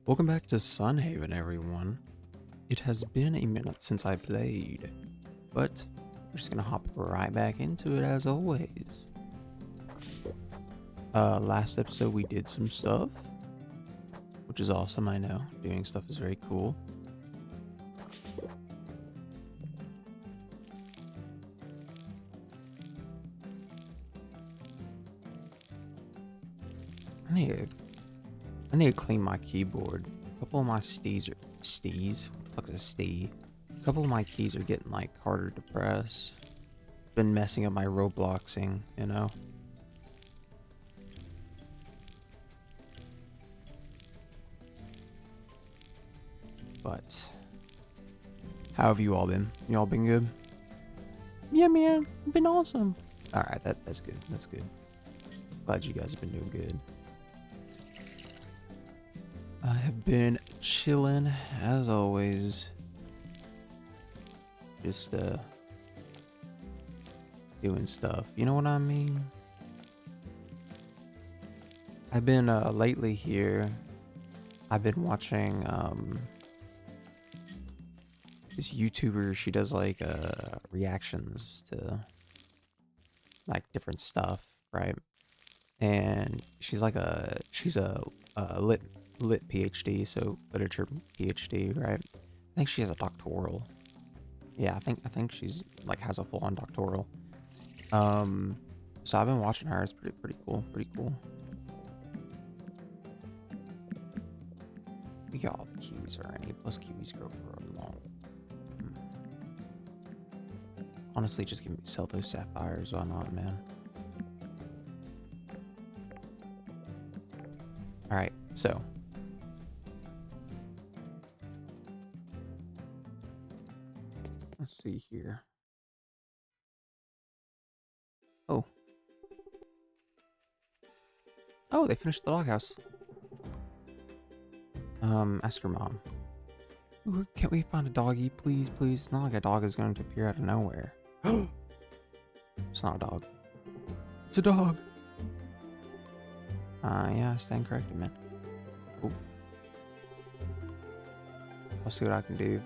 Welcome back to Sunhaven, everyone. It has been a minute since I played, but we're just gonna hop right back into it as always. Last episode we did some stuff, which is awesome. I know doing stuff is very cool. I need to clean my keyboard. A couple of my stees. What the fuck is a stee? A couple of my keys are getting like harder to press. Been messing up my Robloxing, you know. But how have you all been? You all been good? Yeah, man, been awesome. All right, that's good. That's good. Glad you guys have been doing good. I have been chilling as always. Just doing stuff. You know what I mean? I've been lately here. I've been watching this YouTuber. She does like reactions to like different stuff, right? And she's like a lit PhD, so literature PhD, right? I think she has a doctoral. Yeah, I think she's like has a full-on doctoral. So I've been watching her. It's pretty cool. Pretty cool. We got all the kiwis already. Plus kiwis grow for a long. Honestly, just give me sell those sapphires. Why not, man? All right, so. Let's see here. Oh, they finished the doghouse. Ask her mom. Ooh, can't we find a doggy, please, please? It's not like a dog is going to appear out of nowhere. It's not a dog. It's a dog. Yeah, I stand corrected, man. Ooh. I'll see what I can do.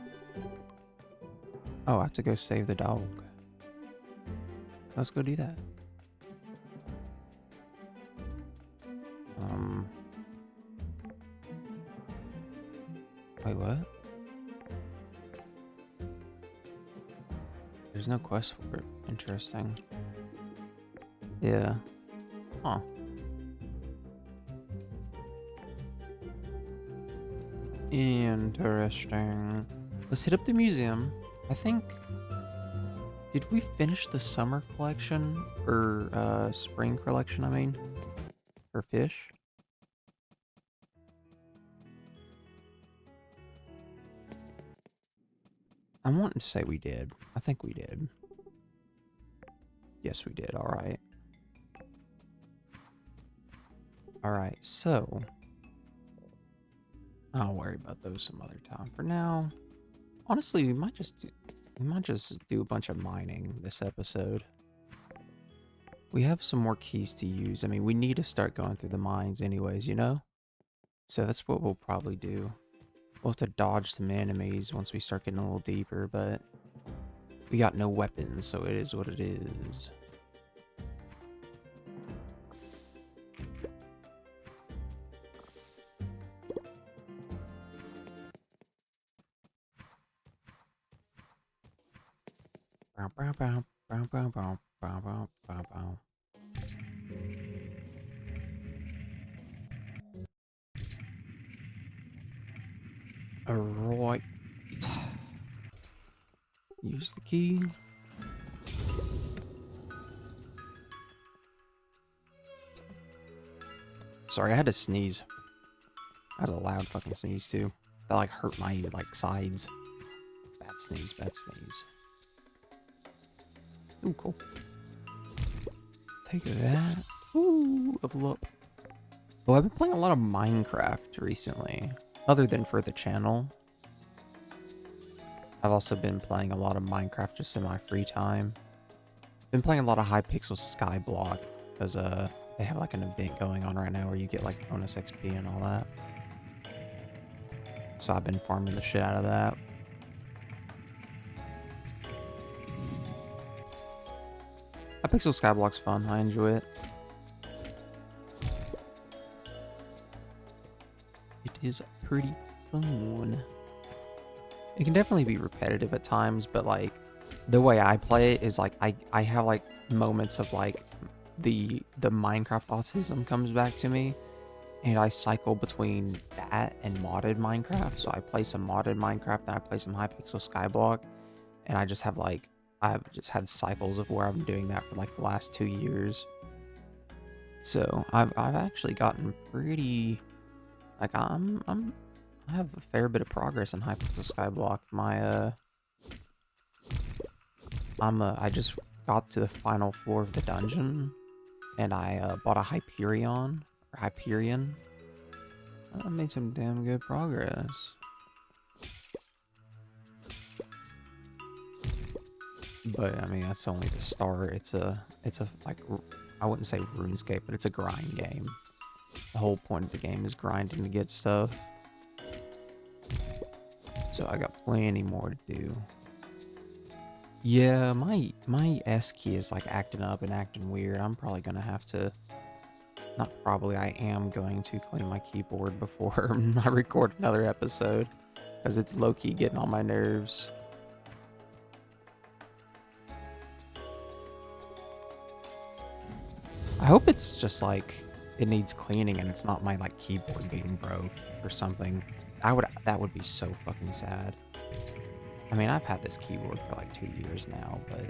Oh, I have to go save the dog. Let's go do that. Wait, what? There's no quest for it. Interesting. Yeah. Huh. Interesting. Let's hit up the museum. I think... Did we finish the summer collection? Or, spring collection, I mean? For fish? I'm wanting to say we did. I think we did. Yes, we did. Alright. Alright, so... I'll worry about those some other time. For now, honestly, we might just do a bunch of mining this episode. We have some more keys to use. I mean, we need to start going through the mines anyways, you know? So that's what we'll probably do. We'll have to dodge some enemies once we start getting a little deeper, but we got no weapons, so it is what it is. Alright. Use the key. Sorry, I had to sneeze. That was a loud fucking sneeze too. That like hurt my like sides. Bad sneeze, bad sneeze. Ooh, cool. Take that. Ooh, level up. Oh, I've been playing a lot of Minecraft recently. Other than for the channel. I've also been playing a lot of Minecraft just in my free time. Been playing a lot of Hypixel Skyblock because they have like an event going on right now where you get like bonus XP and all that. So I've been farming the shit out of that. Hypixel Skyblock's fun. I enjoy it. It is pretty fun. It can definitely be repetitive at times, but like the way I play it is like I have like moments of like the Minecraft autism comes back to me, and I cycle between that and modded Minecraft. So I play some modded Minecraft, then I play some Hypixel Skyblock, and I just have like I've just had cycles of where I'm doing that for like the last 2 years. So I've actually gotten pretty like I have a fair bit of progress in Hypixel Skyblock. I just got to the final floor of the dungeon, and I bought a Hyperion. I made some damn good progress. But I mean, that's only the start. It's a like, I wouldn't say RuneScape, but it's a grind game. The whole point of the game is grinding to get stuff. So I got plenty more to do. Yeah, my S key is like acting up and acting weird. I'm probably gonna have to, not probably, I am going to clean my keyboard before I record another episode, because it's low-key getting on my nerves. I hope it's just like it needs cleaning and it's not my like keyboard being broke or something. That would be so fucking sad. I mean, I've had this keyboard for like 2 years now, but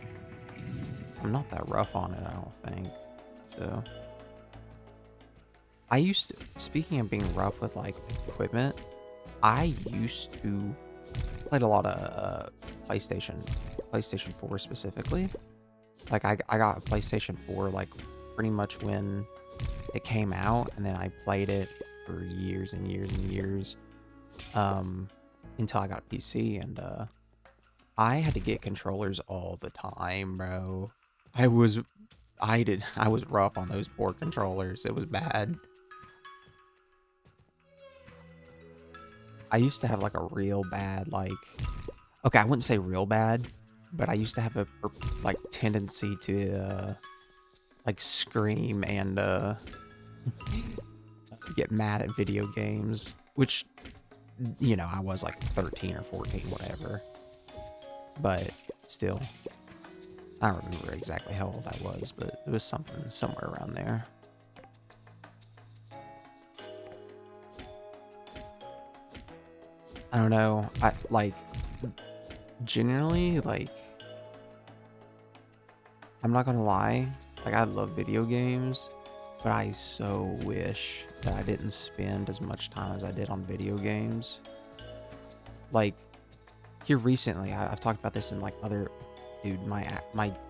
I'm not that rough on it, I don't think. So speaking of being rough with like equipment, I used to played a lot of PlayStation 4 specifically. Like I got a PlayStation 4 like pretty much when it came out, and then I played it for years and years and years until I got a PC, and I had to get controllers all the time, bro. I was rough on those poor controllers. It was bad. I used to have like a real bad, like, okay, I wouldn't say real bad, but I used to have a like tendency to like scream and get mad at video games, which, you know, I was like 13 or 14, whatever. But still, I don't remember exactly how old I was, but it was somewhere around there. I don't know. I like generally, like, I'm not gonna lie, like I love video games, but I so wish that I didn't spend as much time as I did on video games. Like here recently, I've talked about this in like other, dude, my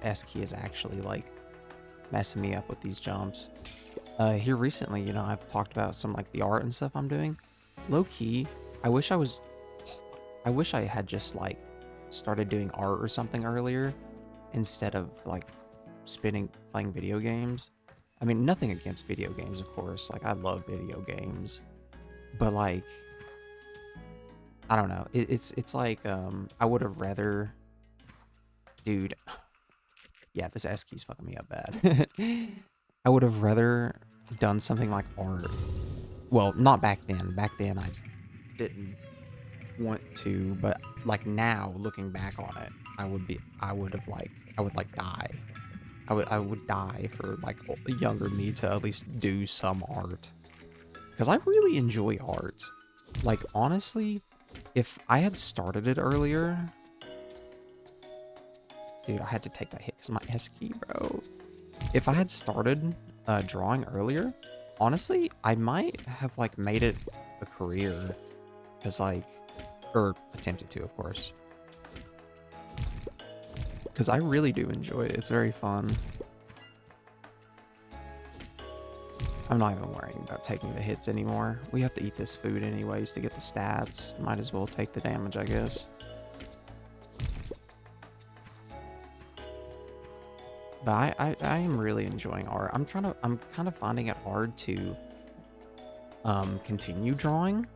S key is actually like messing me up with these jumps. Here recently, you know, I've talked about some like the art and stuff I'm doing. Low key, I wish I had just like started doing art or something earlier instead of like playing video games. I mean, nothing against video games, of course. Like, I love video games, but like, I don't know. It's like I would have rather, dude. Yeah, this S key's fucking me up bad. I would have rather done something like art. Well, not back then. Back then I didn't want to, but like now, looking back on it, I would die. I would die for like a younger me to at least do some art, because I really enjoy art. Like, honestly, if I had started it earlier, dude, I had to take that hit because my S key, bro. If I had started drawing earlier, honestly, I might have like made it a career, because like, or attempted to, of course. Because I really do enjoy it. It's very fun. I'm not even worrying about taking the hits anymore. We have to eat this food anyways to get the stats. Might as well take the damage, I guess. But I am really enjoying art. I'm kind of finding it hard to continue drawing.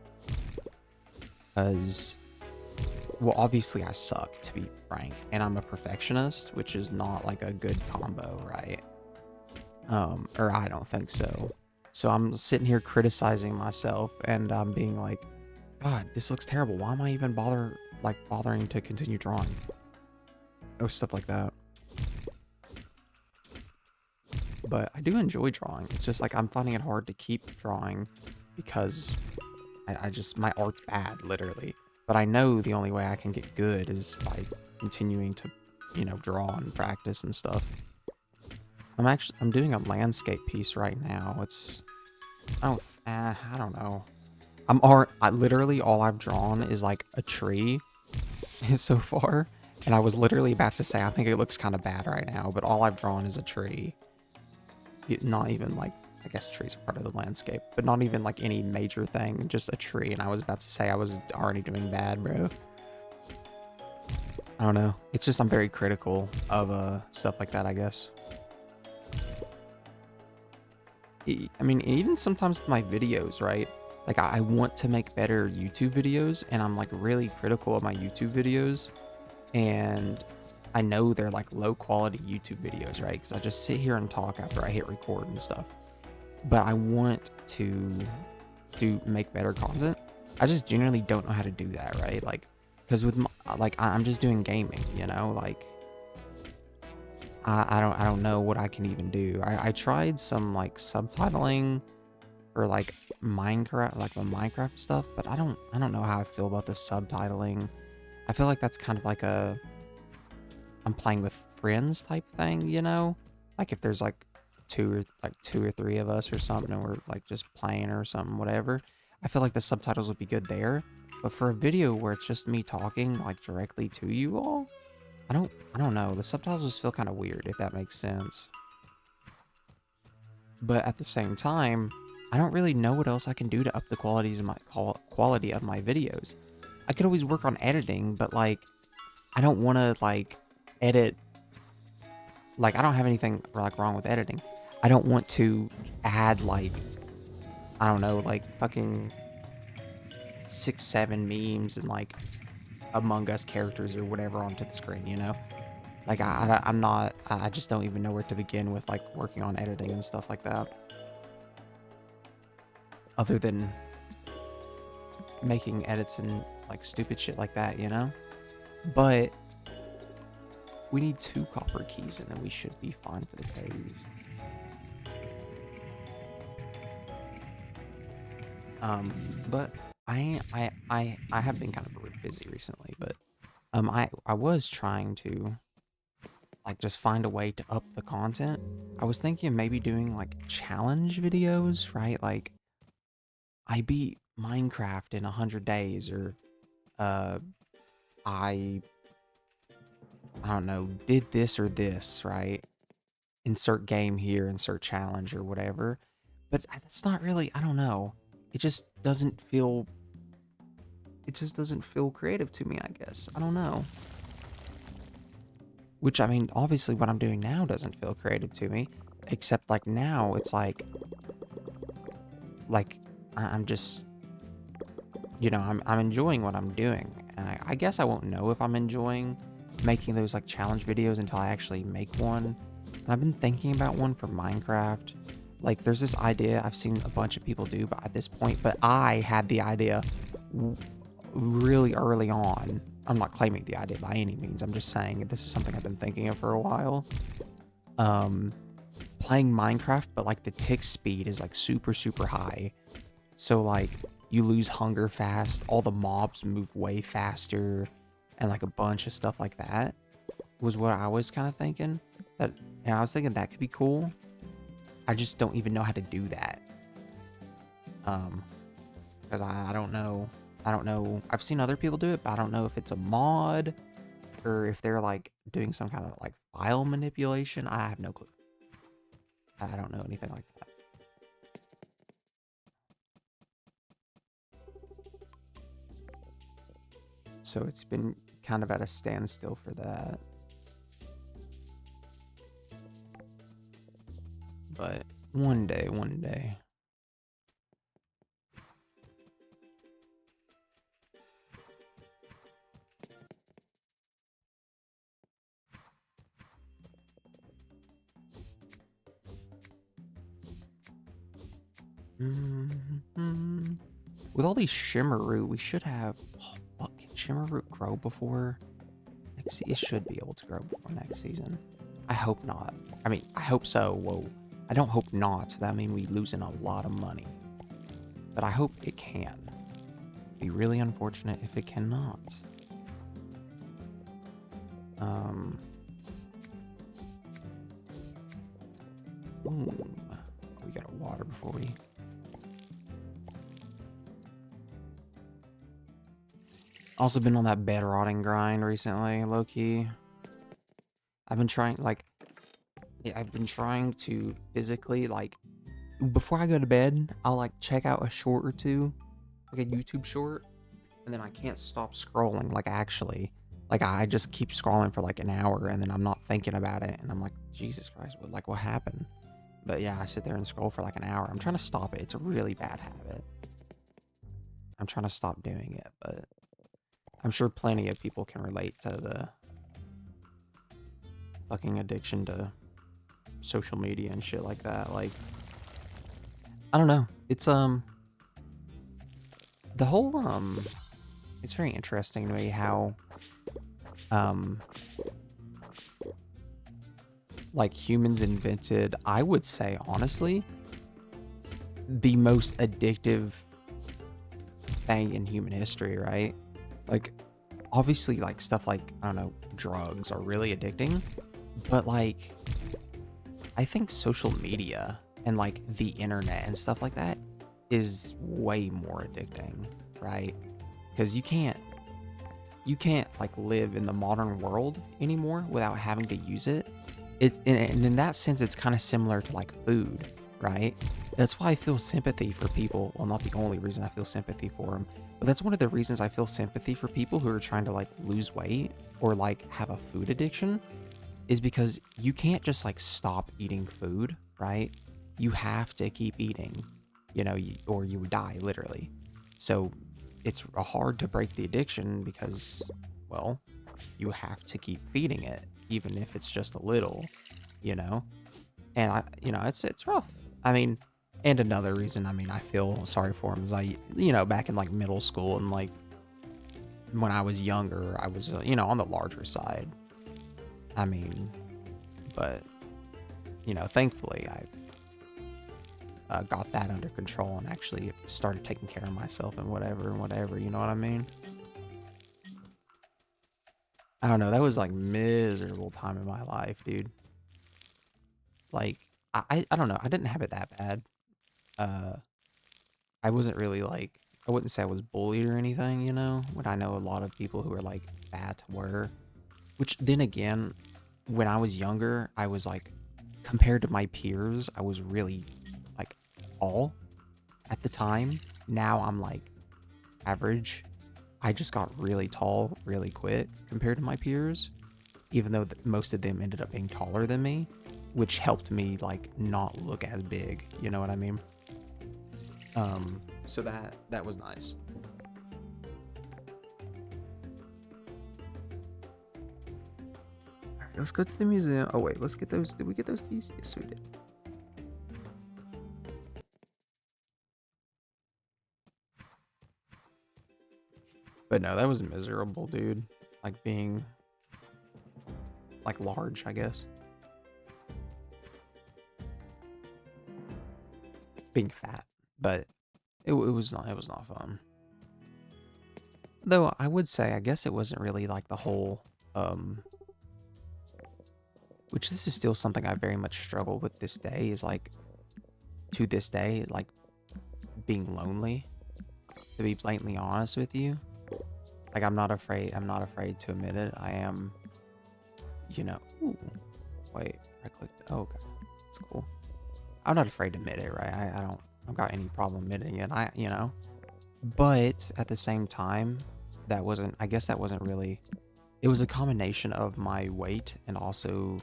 because, well, obviously I suck, to be frank, and I'm a perfectionist, which is not like a good combo, right? Or I don't think so. So I'm sitting here criticizing myself, and I'm being like, God, this looks terrible. Why am I even bothering to continue drawing? Or stuff like that. But I do enjoy drawing. It's just like I'm finding it hard to keep drawing because I just, my art's bad, literally. But I know the only way I can get good is by continuing to, you know, draw and practice and stuff. I'm doing a landscape piece right now. It's, I don't know. Literally all I've drawn is like a tree so far. And I was literally about to say, I think it looks kind of bad right now, but all I've drawn is a tree. Not even like, I guess trees are part of the landscape, but not even like any major thing, just a tree. And I was about to say I was already doing bad, bro. I don't know. It's just I'm very critical of stuff like that, I guess. I mean, even sometimes with my videos, right? Like I want to make better YouTube videos, and I'm like really critical of my YouTube videos. And I know they're like low quality YouTube videos, right? Because I just sit here and talk after I hit record and stuff. But I want to make better content. I just genuinely don't know how to do that, right? Like, because with I'm just doing gaming, you know, like I don't know what I can even do. I tried some like subtitling or like Minecraft, like the Minecraft stuff, but I don't know how I feel about the subtitling. I feel like that's kind of like I'm playing with friends type thing, you know? Like if there's like two or three of us or something, and we're like just playing or something, whatever. I feel like the subtitles would be good there. But for a video where it's just me talking like directly to you all, I don't know. The subtitles just feel kind of weird, if that makes sense. But at the same time, I don't really know what else I can do to up the quality of my videos. I could always work on editing, but like I don't want to like edit. Like I don't have anything like wrong with editing. I don't want to add like, I don't know, like fucking 6-7 memes and like Among Us characters or whatever onto the screen, you know? Like I just don't even know where to begin with like working on editing and stuff like that. Other than making edits and like stupid shit like that, you know? But we need 2 copper keys and then we should be fine for the caves. But I have been kind of busy recently, but I was trying to like just find a way to up the content. I was thinking of maybe doing like challenge videos, right? Like I beat Minecraft in 100 days, or uh I don't know, did this or this, right? Insert game here, insert challenge or whatever. But that's not really, I don't know. It just doesn't feel creative to me, I guess. I don't know. Which, I mean, obviously what I'm doing now doesn't feel creative to me. Except, like, now it's like I'm just, you know, I'm enjoying what I'm doing. And I guess I won't know if I'm enjoying making those, like, challenge videos until I actually make one. And I've been thinking about one for Minecraft. Like, there's this idea I've seen a bunch of people do at this point, but I had the idea really early on. I'm not claiming the idea by any means. I'm just saying this is something I've been thinking of for a while. Playing Minecraft, but like the tick speed is like super, super high. So like you lose hunger fast, all the mobs move way faster, and like a bunch of stuff like that was what I was kind of thinking. And I was thinking that could be cool. I just don't even know how to do that. Because I don't know. I don't know. I've seen other people do it, but I don't know if it's a mod or if they're like doing some kind of like file manipulation. I have no clue. I don't know anything like that. So it's been kind of at a standstill for that. But one day. Mm-hmm. With all these shimmer root, we should have... Oh, fuck, can shimmer root grow before... It should be able to grow before next season. I hope not. I mean, I hope so. Whoa. I don't hope not. That means we losing a lot of money. But I hope it can. It'd be really unfortunate if it cannot. We gotta water before we... Also been on that bed rotting grind recently, low-key. I've been trying, like... Yeah, I've been trying to physically, like... Before I go to bed, I'll, like, check out a short or two. Like a YouTube short. And then I can't stop scrolling, like, actually. Like, I just keep scrolling for, like, an hour, and then I'm not thinking about it. And I'm like, Jesus Christ, what happened? But yeah, I sit there and scroll for, like, an hour. I'm trying to stop it. It's a really bad habit. I'm trying to stop doing it, but... I'm sure plenty of people can relate to the fucking addiction to social media and shit like that. Like, I don't know. It's, the whole, it's very interesting to me how, like, humans invented, I would say, honestly, the most addictive thing in human history, right? Like, obviously, like, stuff like, I don't know, drugs are really addicting, but, like, I think social media and, like, the internet and stuff like that is way more addicting, right? Because you can't, like, live in the modern world anymore without having to use it. And in that sense, it's kind of similar to, like, food, right? That's why I feel sympathy for people. Well, not the only reason I feel sympathy for them, but that's one of the reasons I feel sympathy for people who are trying to, like, lose weight or, like, have a food addiction, is because you can't just, like, stop eating food, right? You have to keep eating, you know, or you would die, literally. So it's hard to break the addiction because, well, you have to keep feeding it, even if it's just a little, you know? And it's rough. I mean, and another reason, I mean, I feel sorry for him is back in, like, middle school and, like, when I was younger, I was, on the larger side. I mean, but, thankfully I've got that under control and actually started taking care of myself and whatever, you know what I mean? I don't know, that was, like, miserable time in my life, dude. Like, I don't know, I didn't have it that bad. I wasn't really, like, I wouldn't say I was bullied or anything, when I know a lot of people who are, like, fat were. Which, then again, when I was younger, I was, like, compared to my peers, I was really, like, tall at the time. Now I'm, like, average. I just got really tall really quick compared to my peers, even though most of them ended up being taller than me, which helped me, like, not look as big, you know what I mean? So that was nice. All right, let's go to the museum. Oh wait, let's get those. Did we get those keys? Yes, we did. But no, that was miserable, dude. Like, being, like, large, I guess. Being fat, but it was not fun. Though I would say, I guess it wasn't really, like, the whole, which this is still something I very much struggle with this day, is, like, to this day, like, being lonely, to be blatantly honest with you. Like, I'm not afraid to admit it. I am, ooh, wait, I clicked, oh, okay, that's cool. I'm not afraid to admit it, right? I don't got any problem admitting it, but at the same time, I guess that wasn't really, it was a combination of my weight and also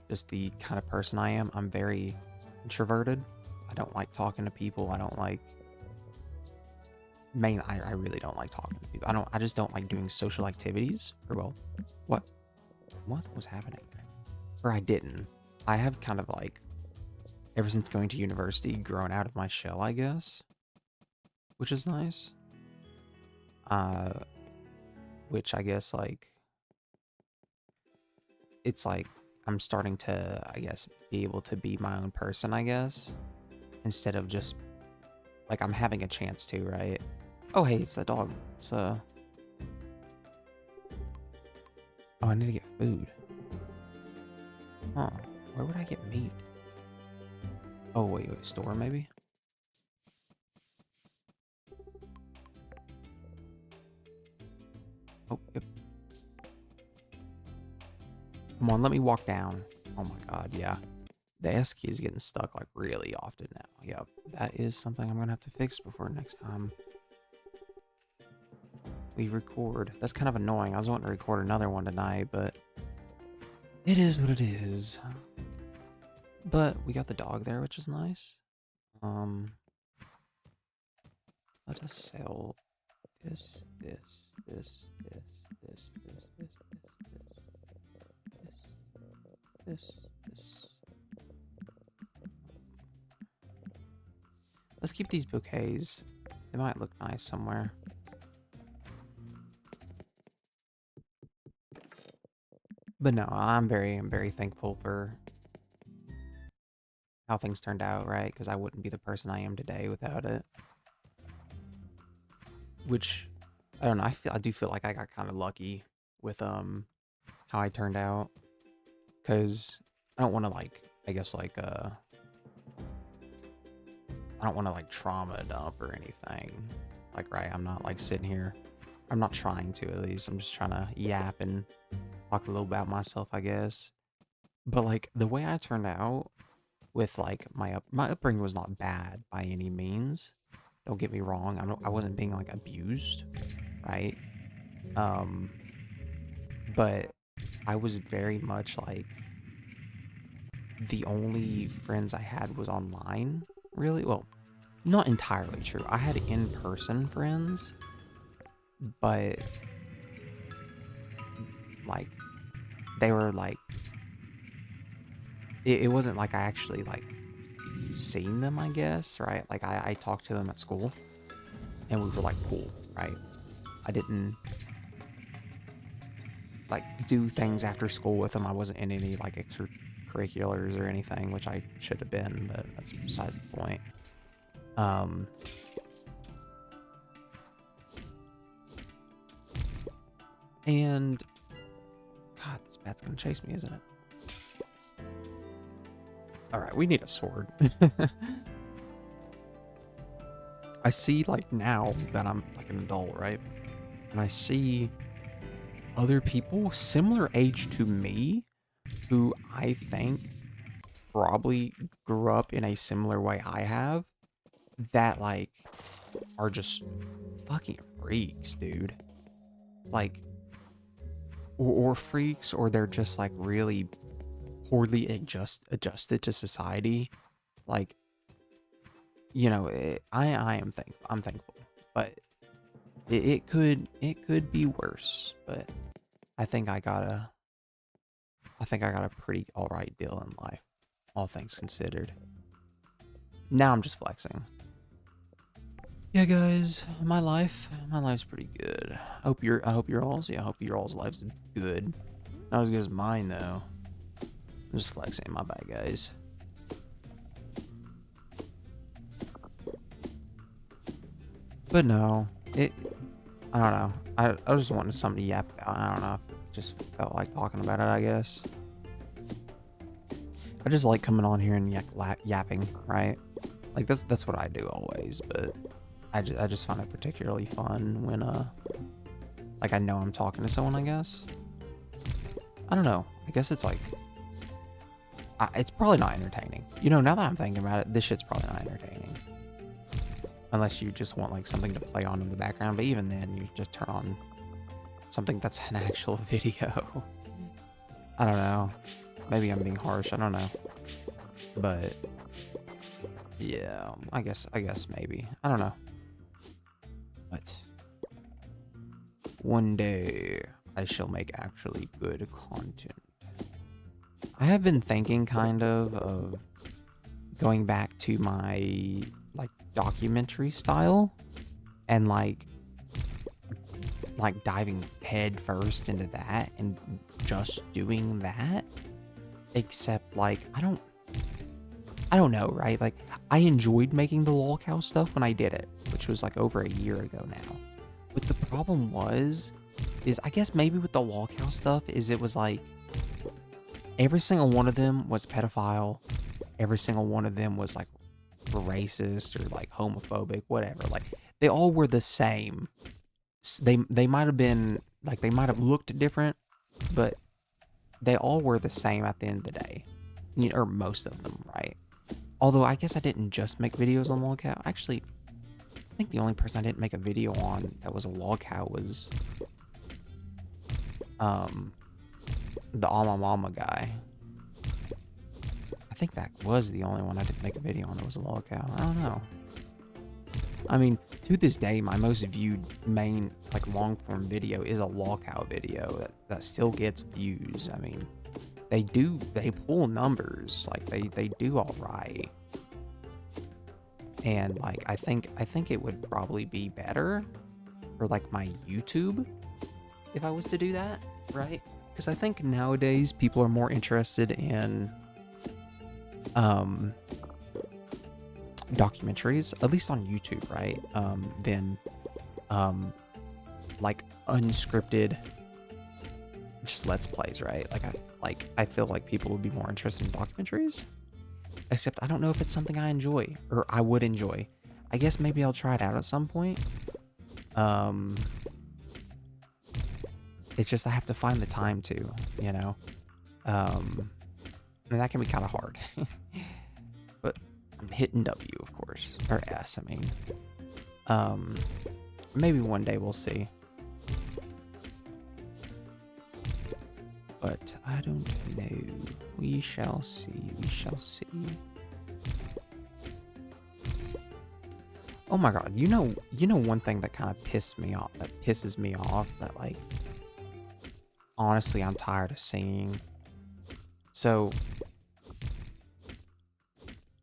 just the kind of person I am. I'm very introverted. I don't like talking to people. I don't like, I really don't like talking to people. I just don't like doing social activities. Or, well, what was happening? Or I didn't. I have kind of, like, ever since going to university, grown out of my shell, I guess, which is nice. Which I guess, like, it's like I'm starting to, I guess, be able to be my own person, I guess, instead of just, like, I'm having a chance to, right? Oh, hey, it's the dog. It's, Oh, I need to get food. Huh. Where would I get meat? Oh, wait, store, maybe? Oh, yep. Come on, let me walk down. Oh my god, yeah. The S key is getting stuck, like, really often now. Yep, that is something I'm gonna have to fix before next time we record. That's kind of annoying. I was wanting to record another one tonight, but it is what it is. But we got the dog there, which is nice. Let us sell this, this, this, this, this, this, this, this, this. Let's keep these bouquets. They might look nice somewhere. But no, I'm very thankful for how things turned out, right? Because I wouldn't be the person I am today without it. Which, I don't know, I do feel like I got kind of lucky with how I turned out. Because I don't want to, like, I guess, like, I don't want to, like, trauma dump or anything. Like, right, I'm not, like, sitting here. I'm not trying to, at least. I'm just trying to yap and talk a little about myself, I guess. But, like, the way I turned out with, like, my upbringing was not bad by any means. Don't get me wrong. I wasn't being, like, abused, right? But I was very much, like, the only friends I had was online, really. Well, not entirely true. I had in-person friends, but, like, they were, like, it wasn't like I actually, like, seen them, I guess, right? Like, I talked to them at school, and we were, like, cool, right? I didn't, like, do things after school with them. I wasn't in any, like, extracurriculars or anything, which I should have been, but that's besides the point. And, God, this bat's gonna chase me, isn't it? Alright, we need a sword. I see, like, now that I'm, like, an adult, right? And I see other people similar age to me who I think probably grew up in a similar way I have that, like, are just fucking freaks, dude. Like, or freaks, or they're just, like, really poorly adjusted to society. Like, you know, I'm thankful, but it could be worse. But I think I got a pretty alright deal in life, all things considered. Now I'm just flexing. Yeah, guys, my life's pretty good. I hope your all's life's good. Not as good as mine though. I'm just flexing, my bad, guys. But no, I don't know. I just wanted something to yap about. I don't know if it just felt like talking about it, I guess. I just like coming on here and yapping, right? Like, that's what I do always, but I just find it particularly fun when, like, I know I'm talking to someone, I guess. I don't know. I guess it's like, it's probably not entertaining. You know, now that I'm thinking about it, this shit's probably not entertaining. Unless you just want, like, something to play on in the background, but even then, you just turn on something that's an actual video. I don't know. Maybe I'm being harsh, I don't know. But, yeah, I guess maybe. I don't know. But one day I shall make actually good content. I have been thinking kind of going back to my like documentary style and like diving head first into that and just doing that, except like I don't know, right? Like I enjoyed making the lolcow stuff when I did it, which was like over a year ago now. But the problem is I guess maybe with the lolcow stuff is it was like every single one of them was a pedophile. Every single one of them was like racist or like homophobic, whatever. Like they all were the same. They might have been like they might have looked different, but they all were the same at the end of the day, or most of them, right? Although I guess I didn't just make videos on lolcow. Actually, I think the only person I didn't make a video on that was a lolcow was the Alma Mama guy. I think that was the only one I didn't make a video on that was a lolcow. I don't know. I mean, to this day, my most viewed main, like, long-form video is a lolcow video that still gets views. I mean, they pull numbers. Like, they do all right. And, like, I think it would probably be better for, like, my YouTube if I was to do that, right? Because I think nowadays people are more interested in, documentaries, at least on YouTube, right? Than like unscripted just let's plays, right? I feel like people would be more interested in documentaries. Except I don't know if it's something I enjoy or I would enjoy. I guess maybe I'll try it out at some point. It's just I have to find the time to, you know. And that can be kind of hard. But I'm hitting W, of course. Or S, I mean. Maybe one day we'll see. But I don't know. We shall see. We shall see. Oh my god, you know one thing that kind of pisses me off, that like honestly I'm tired of seeing. So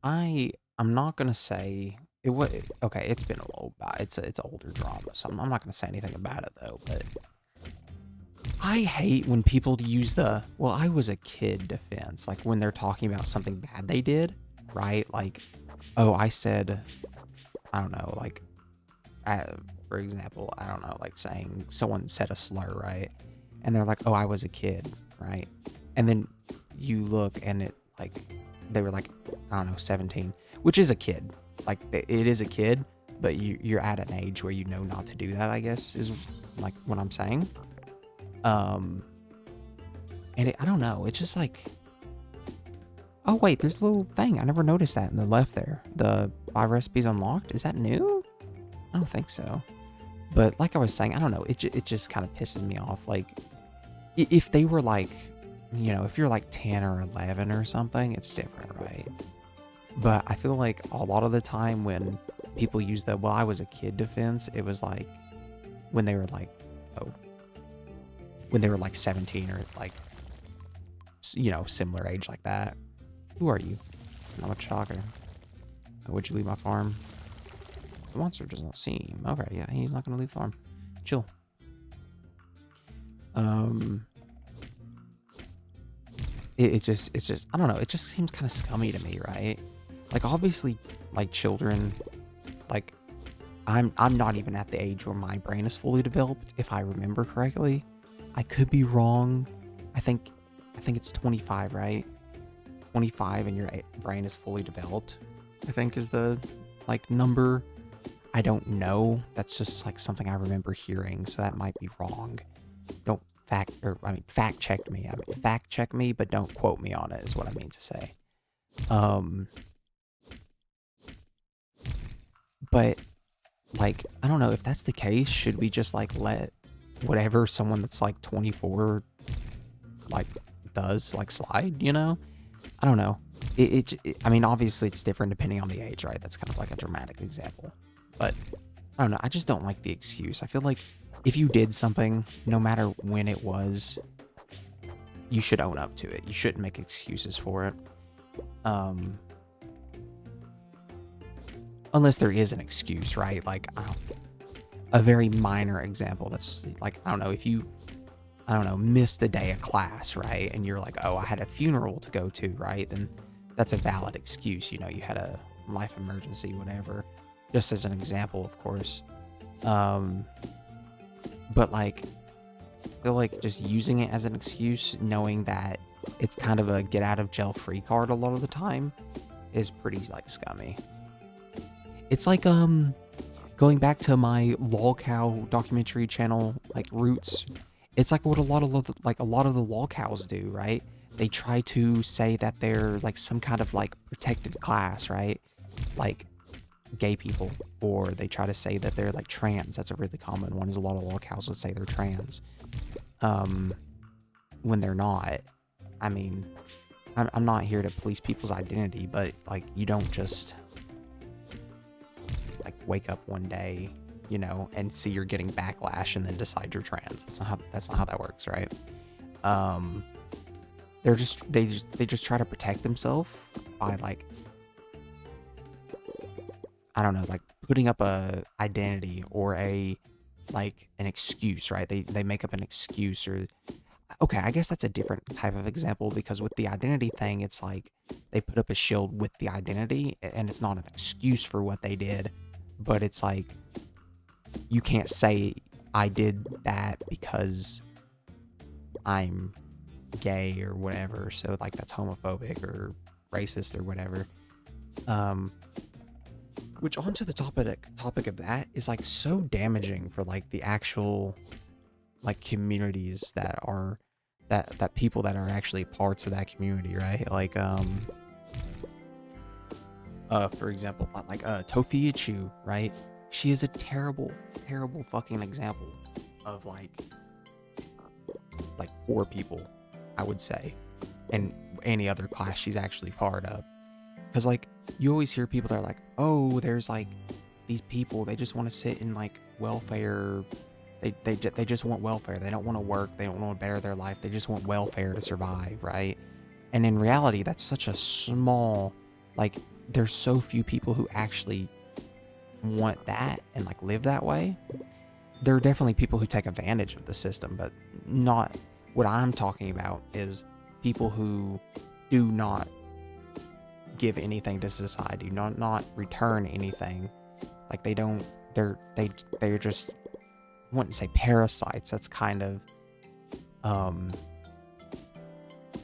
I'm not gonna say it was okay. It's been a little bit. It's older drama, so I'm not gonna say anything about it though. But I hate when people use the "well, I was a kid" defense, like when they're talking about something bad they did, right? Like, oh, I said, I don't know, like, for example, I don't know, like saying someone said a slur, right? And they're like, oh, I was a kid, right? And then you look and it like they were like, I don't know, 17, which is a kid. Like it is a kid, but you're at an age where you know not to do that, I guess, is like what I'm saying. And I don't know, it's just like, oh wait, there's a little thing. I never noticed that in the left there. The 5 recipes unlocked. Is that new? I don't think so. But like I was saying, I don't know. It just kind of pisses me off. Like, if they were like, you know, if you're like 10 or 11 or something, it's different, right? But I feel like a lot of the time when people use the "well, I was a kid" defense, it was like when they were like, oh, when they were like 17 or like, you know, similar age like that. Who are you? I'm a talker. Would you leave my farm? The monster doesn't seem. Okay, yeah, he's not gonna leave the farm. Chill. It's just, I don't know. It just seems kind of scummy to me, right? Like, obviously, like children, like, I'm not even at the age where my brain is fully developed, if I remember correctly. I could be wrong. I think it's 25, right? 25 and your brain is fully developed, I think is the like number. I don't know. That's just like something I remember hearing, so that might be wrong. Don't fact check me. I mean, fact check me, but don't quote me on it is what I mean to say. But like, I don't know if that's the case. Should we just like let whatever someone that's like 24 like does like slide, you know? I don't know. I mean, obviously it's different depending on the age, right? That's kind of like a dramatic example. But I don't know. I just don't like the excuse. I feel like if you did something, no matter when it was, you should own up to it. You shouldn't make excuses for it. unless there is an excuse, right? Like, a very minor example that's like, I don't know, if you, I don't know, missed a day of class, right? And you're like, oh, I had a funeral to go to, right? Then that's a valid excuse. You know, you had a life emergency, whatever. Just as an example, of course. But like, I feel like just using it as an excuse, knowing that it's kind of a get out of jail free card a lot of the time, is pretty like scummy. It's like going back to my lolcow documentary channel, like roots. It's like what a lot of the lolcows do, right? They try to say that they're like some kind of like protected class, right? Like gay people, or they try to say that they're like trans. That's a really common one. Is a lot of lolcows would say they're trans, when they're not. I mean, I'm not here to police people's identity, but like you don't just like wake up one day, you know, and see you're getting backlash and then decide you're trans. That's not how that works, right? They just try to protect themselves by like, I don't know, like putting up a identity or a like an excuse, right? They make up an excuse, or okay, I guess that's a different type of example, because with the identity thing, it's like they put up a shield with the identity and it's not an excuse for what they did, but it's like you can't say I did that because I'm gay or whatever, so like that's homophobic or racist or whatever. Which onto the topic of that is like so damaging for like the actual like communities that are that people that are actually parts of that community, right? Like for example, like Tofiichu, right? She is a terrible fucking example of like poor people, I would say, and any other class she's actually part of. Because like you always hear people that are like, oh, there's like these people, they just want to sit in like welfare. They just want welfare. They don't want to work. They don't want to better their life. They just want welfare to survive, right? And in reality, that's such a small, like, there's so few people who actually want that and like live that way. There are definitely people who take advantage of the system, but not what I'm talking about is people who do not give anything to society, not return anything. Like they're just, I wouldn't say parasites. That's kind of,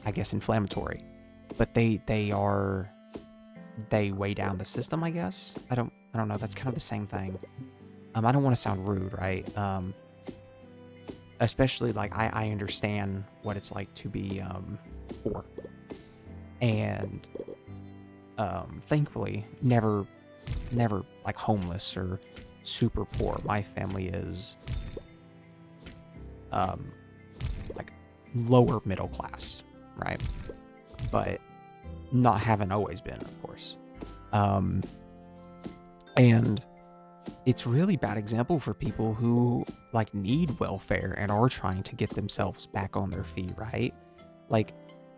I guess inflammatory, but they weigh down the system, I guess. I don't know. That's kind of the same thing. I don't want to sound rude, right? Especially like I understand what it's like to be poor, and thankfully never like homeless or super poor. My family is like lower middle class, right? But haven't always been, of course. And it's really bad example for people who like need welfare and are trying to get themselves back on their feet, right? Like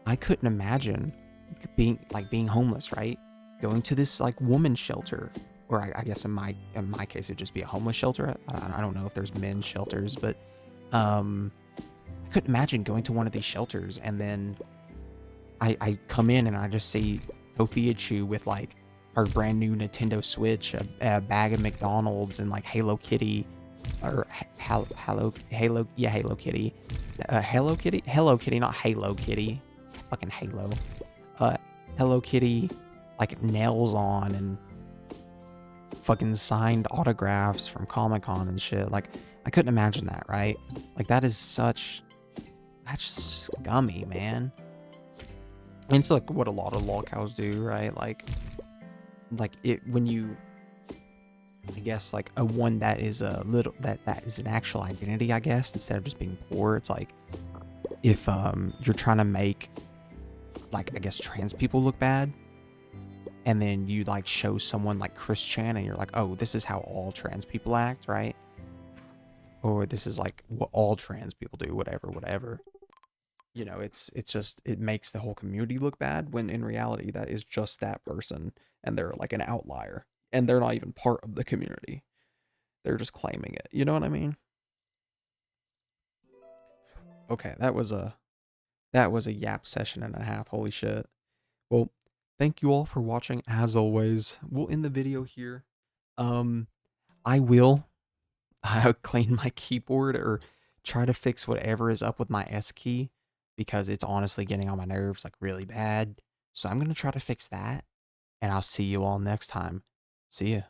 I couldn't imagine being homeless, right? Going to this like woman's shelter, or I guess in my case it'd just be a homeless shelter. I don't know if there's men's shelters, but I couldn't imagine going to one of these shelters and then I come in and I just see Tofiichu with like her brand new Nintendo Switch, a bag of McDonald's, and like Hello Kitty, or Hello Kitty, Hello Kitty, not Halo Kitty, fucking Halo, Hello Kitty, like nails on and fucking signed autographs from Comic-Con and shit. Like I couldn't imagine that, right? Like that's just scummy, man. And it's like what a lot of lolcows do, right? Like it when you, I guess like a one that is a little that is an actual identity, I guess, instead of just being poor. It's like if you're trying to make like, I guess, trans people look bad, and then you like show someone like Chris Chan and you're like, oh, this is how all trans people act, right? Or this is like what all trans people do, whatever. You know, it's just, it makes the whole community look bad, when in reality that is just that person and they're like an outlier. and they're not even part of the community. They're just claiming it. You know what I mean? Okay, that was a yap session and a half. Holy shit. Well, thank you all for watching. As always, we'll end the video here. I will clean my keyboard or try to fix whatever is up with my S key because it's honestly getting on my nerves like really bad. So I'm going to try to fix that, and I'll see you all next time. See ya.